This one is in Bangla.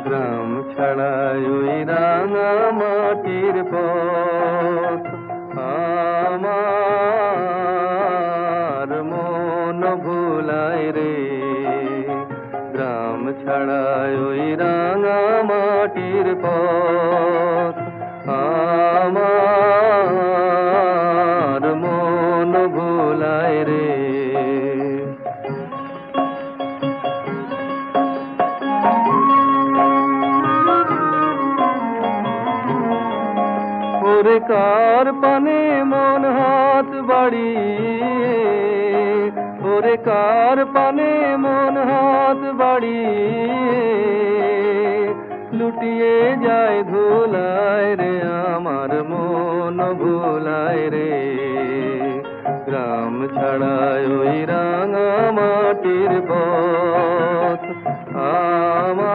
গ্রাম ছাড়াই ওই রাঙা মাটির পথ আমার মন ভুলায় রে। গ্রাম ছাড়াই ওই রাঙা মাটির পথ আমার মন ভুলায় রে। ওরে কার পানে মন হাত বাড়িয়ে, ওরে কার পানে মন হাত বাড়িয়ে লুটিয়ে যায় ধুলায় রে। আমার মন ভুলায় রে। গ্রাম ছাড়ায় ওই রাঙা মাটির পথ